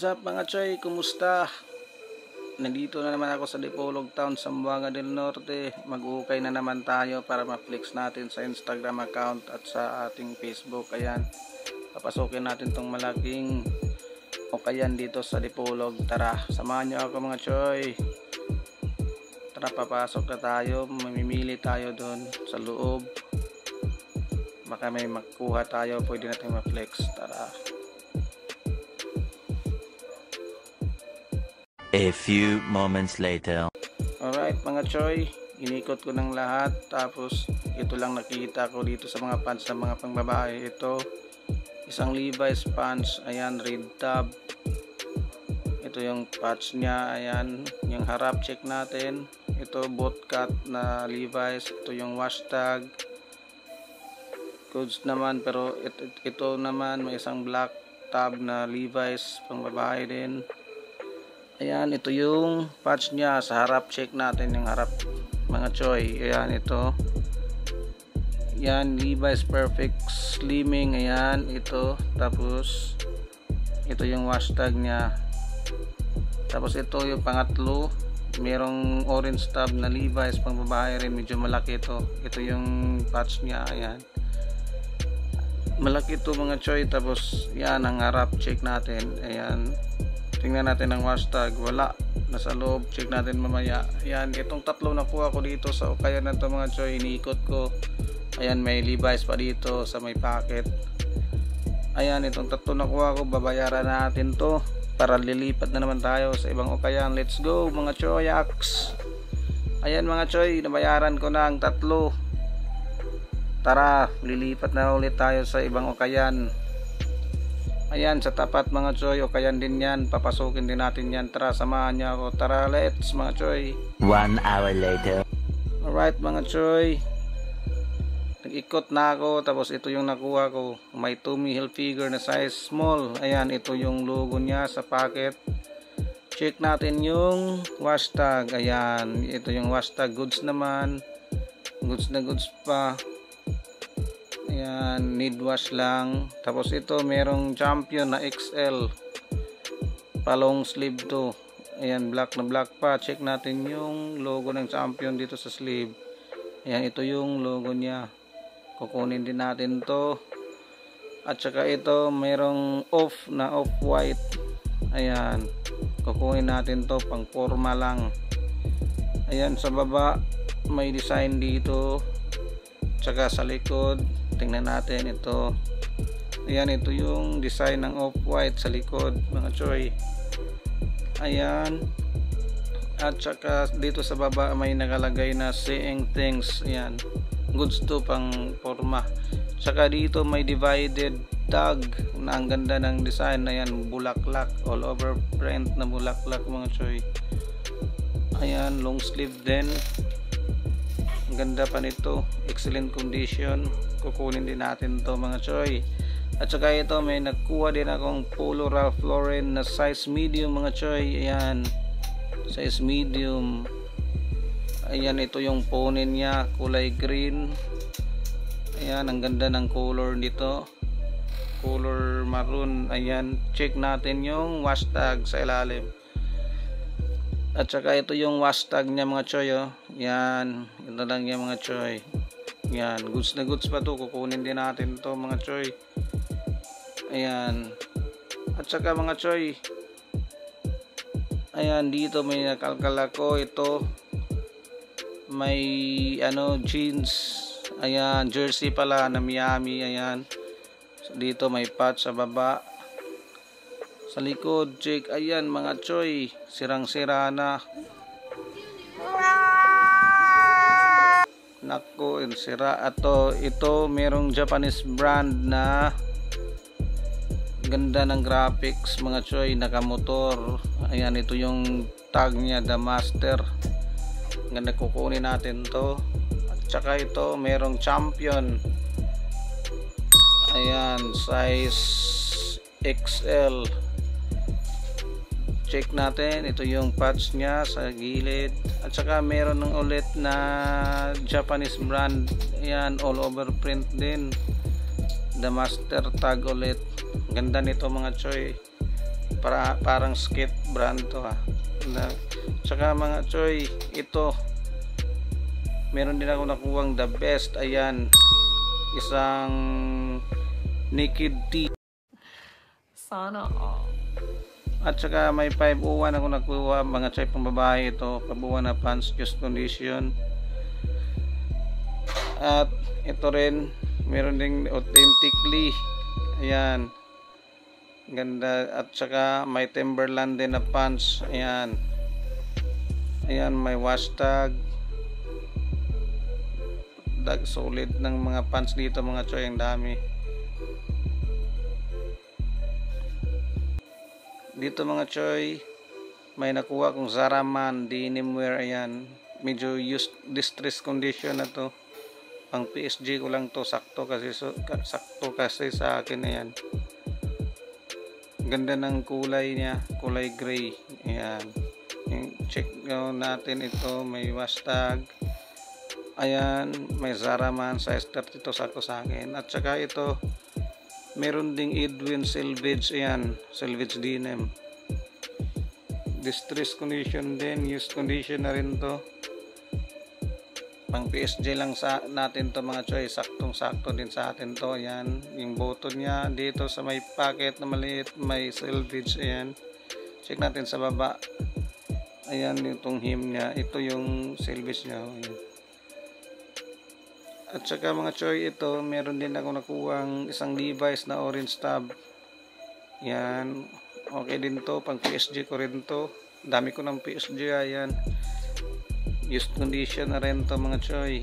What's up mga choy? Kumusta? Nandito na naman ako sa Dipolog Town, Zamboanga del Norte. Mag-ukay na naman tayo para ma-flex natin sa Instagram account at sa ating Facebook. Ayan, papasukin natin tong malaking ukayan dito sa Dipolog. Tara, samahan nyo ako mga choy. Tara, papasok na tayo. Mamimili tayo doon sa loob. Baka may makuha tayo, pwede natin ma-flex. Tara. A few moments later. Alright mga choy, inikot ko ng lahat. Tapos ito lang nakita ko dito sa mga pants ng mga pangbabae. Ito, isang Levi's pants. Ayan, red tab. Ito yung patch nya. Ayan, yung harap check natin. Ito bootcut na Levi's. Ito yung wash tag. Goods naman, pero ito naman may isang black tab na Levi's pangbabae din. Ayan, ito yung patch nya. Sa harap check natin yung harap mga choy. Ayan, ito. Ayan, Levi's Perfect Slimming. Ayan, ito. Tapos ito yung wash tag nya. Tapos ito yung pangatlo. Merong orange tab na Levi's pang babae rin. Medyo malaki ito. Ito yung patch nya. Ayan, malaki ito mga choy. Tapos yan ang harap check natin. Ayan, tingnan natin ang wash tag. Wala, nasa loob. Check natin mamaya. Ayan, itong tatlo nakuha ko dito sa ukayan na to mga choy. Iniikot ko. Ayan, may Levi's pa dito sa may packet. Ayan, itong tatlo nakuha ko. Babayaran natin to para lilipat na naman tayo sa ibang ukayan. Let's go mga choyaks. Ayan mga choy, nabayaran ko na ang tatlo. Tara, lilipat na ulit tayo sa ibang ukayan. Ayan, sa tapat mga choy, ukayan din yan. Papasukin din natin yan. Tara, samahan niya ako. Tara, let's mga choy. 1 hour later. Alright mga choy, nag-ikot na ako. Tapos ito yung nakuha ko. May Tommy Hilfiger na size small. Ayan, ito yung logo niya sa packet. Check natin yung wash tag. Ayan, ito yung wash tag. Goods naman. Goods na goods pa. Ayan, need wash lang. Tapos ito merong Champion na XL, palong sleeve to. Ayan, black na black pa. Check natin yung logo ng Champion dito sa sleeve. Ayan, ito yung logo niya. Kukunin din natin to. At saka ito merong off na off white. Ayan, kukunin natin to, pang forma lang. Ayan, sa baba may design dito. Tsaka sa likod, tingnan natin ito. Ayan, ito yung design ng off-white sa likod mga choy. Ayan, at saka dito sa baba may nakalagay na Seeing Things. Ayan, goods to, pang forma. Tsaka dito may divided tag na ang ganda ng design. Ayan, bulaklak, all over print na bulaklak mga choy. Ayan, long sleeve din. Ang ganda pa nito, excellent condition. Kukunin din natin to mga choy. At saka ito, may nagkuha din akong Polo Ralph Lauren na size medium mga choy. Ayan, size medium. Ayan, ito yung pony niya, kulay green. Ayan, ang ganda ng color nito, color maroon. Ayan, check natin yung wash tag sa ilalim. At saka ito yung wash tag niya mga choy. Oh. Yan, ito lang yung mga choy. Yan, goods na goods pa to. Kukunin din natin to mga choy. Ayan, at saka mga choy, ayan, dito may nakalkal ako. Ito may ano, jeans. Ayan, jersey pala na Miami. Ayan, so, dito may patch sa baba. Sa likod, check. Ayan mga choy, sirang-sira na. Nako, sira. Ito merong Japanese brand na ganda ng graphics mga choy, nakamotor. Ayan, ito yung tag niya, The Master. Ganda, kukunin natin to. At saka ito merong Champion. Ayan, size XL. Check natin, ito yung patch nya sa gilid. At saka meron ng ulit na Japanese brand. Ayan, all over print din. The Master tag ulit. Ganda nito mga choy. parang skate brand to ha. Tsaka mga choy, ito meron din ako nakuwang the best. Ayan, isang naked tee. Sana all. At saka may 501 ako nakuha mga choy, pang babae ito, pabuwan na pants, just condition. At ito rin meron ding authentically, ayan, ganda. At saka may Timberland din na pants, ayan, ayan, may wash tag. Solid ng mga pants dito mga choy, ang dami dito mga choy. May nakuha kong Zaraman denim wear, ayan, medyo used distress condition na to, pang PSG ko lang to, sakto kasi sa akin. Ayan, ganda ng kulay niya, kulay gray. Ayan, check natin ito, may wash tag. Ayan, may Zaraman size 32 sakto sa akin. At saka ito meron ding Edwin selvage, ayan, selvage denim, distress condition din, used condition na rin to, pang PSG lang sa natin to mga choy, saktong sakto din sa atin to. Ayan, yung button nya dito sa may pocket na maliit, may selvage. Ayan, check natin sa baba, ayan, itong hem nya, ito yung selvage nya. Ayan. At saka mga choy, ito meron din ako nakuwang isang Levi's na orange tab. Yan, okay din to, pang PSG ko rin to, dami ko ng PSG. Ayan, used condition na rin to mga choy,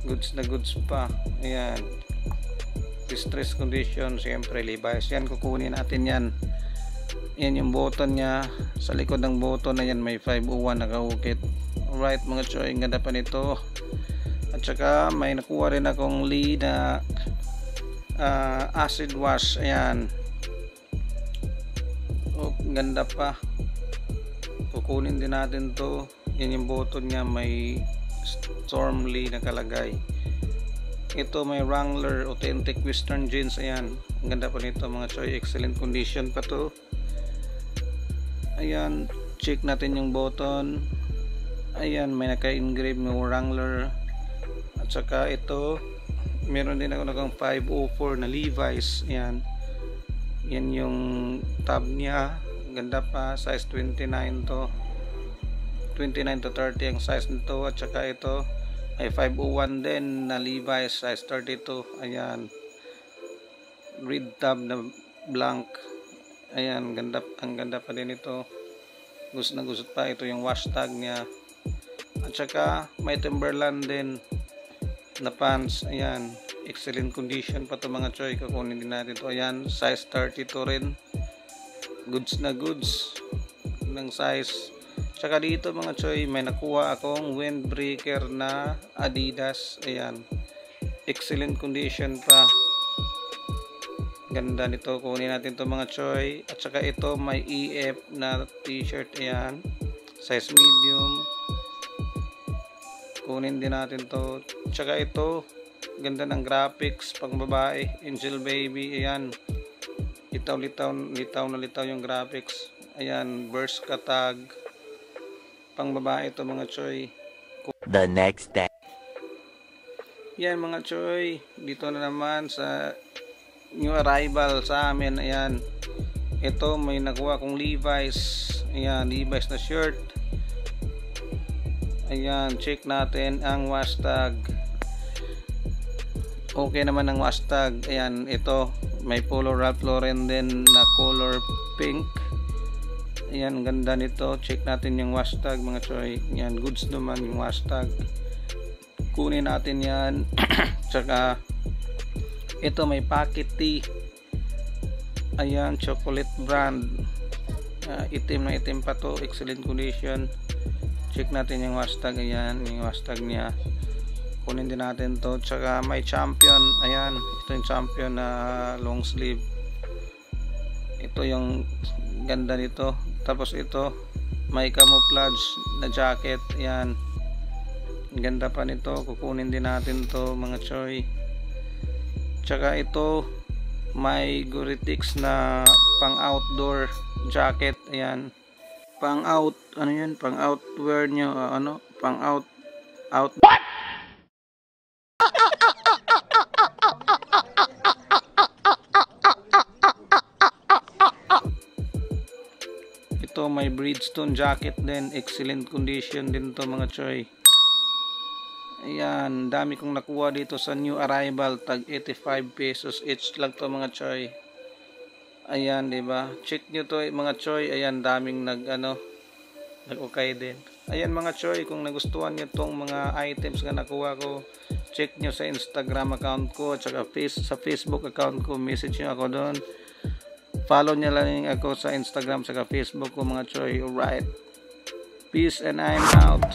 goods na goods pa. Ayan, distress condition, siyempre Levi's. Yan, kukunin natin yan. Yan yung button nya, sa likod ng button na yan may 501 nakaukit. Alright mga choy, ang ganda pa nito. At saka may nakuha rin akong Lee na acid wash. Ayan, oh, ganda pa, kukunin din natin to. Yan yung button nya, may Storm Lee nakalagay. Ito may Wrangler authentic western jeans. Ayan, ang ganda pa nito mga choy, excellent condition pa to. Ayan, check natin yung button. Ayan, may naka-engrave ng Wrangler. At saka ito meron din ako nakang 504 na Levi's. Ayan, yan yung tab nya, ganda pa, size 29 to, 29 to 30 ang size nito. At saka ito ay 501 din na Levi's, size 32. Ayan, red tab na blank. Ayan, ganda, ang ganda pa din ito, gusto na gusto pa. Ito yung wash tag nya. At saka may Timberland din na pants. Ayan, excellent condition pa to mga choy, kukunin din natin to. Ayan, size 32 rin, goods na goods ng size. Tsaka dito mga choy, may nakuha akong windbreaker na Adidas. Ayan, excellent condition pa, ganda nito, kunin natin to mga choy. At saka ito may EF na t-shirt. Ayan, size medium, kunin din natin to. Tsaka ito, ganda ng graphics, pang babae, Angel Baby. Ayan, litaw na litaw yung graphics. Ayan, burst ka tag, pang babae ito mga choy. The next day. Yan mga choy, dito na naman sa new arrival sa amin. Ayan, ito may nakuha kong Levi's. Ayan, Levi's na shirt. Ayan, check natin ang wash tag, okay naman ang wash tag. Ayan, ito may Polo Ralph Lauren din na color pink. Ayan, ganda nito, check natin yung wash tag mga choy. Ayan, goods naman yung wash tag, kunin natin yan. Tsaka ito may pocket tee. Ayan, chocolate brand, itim na itim pa to, excellent condition. Check natin yung wash tag. Ayan, yung wash tag niya, kunin din natin to. Tsaka may Champion. Ayan, ito yung Champion na long sleeve. Ito yung ganda nito. Tapos ito may camouflage na jacket. Ayan, ganda pa nito, kukunin din natin to mga choy. Tsaka ito may Gore-Tex na pang outdoor. jacket. Ayan. Pang out, ano yun? Pang outwear nyo, pang out. Ito may Bridgestone jacket din, excellent condition din to mga choy. Ayan, dami kong nakuha dito sa new arrival, tag 85 pesos each lang to mga choy. Ayan, di ba? Check nyo to mga choy. Ayan, daming nag-okay din. Ayan mga choy, kung nagustuhan nyo tong mga items na nakuha ko, check nyo sa Instagram account ko at saka sa Facebook account ko, message nyo ako doon. Follow nyo lang ako sa Instagram saka Facebook ko mga choy. Alright, peace and I'm out.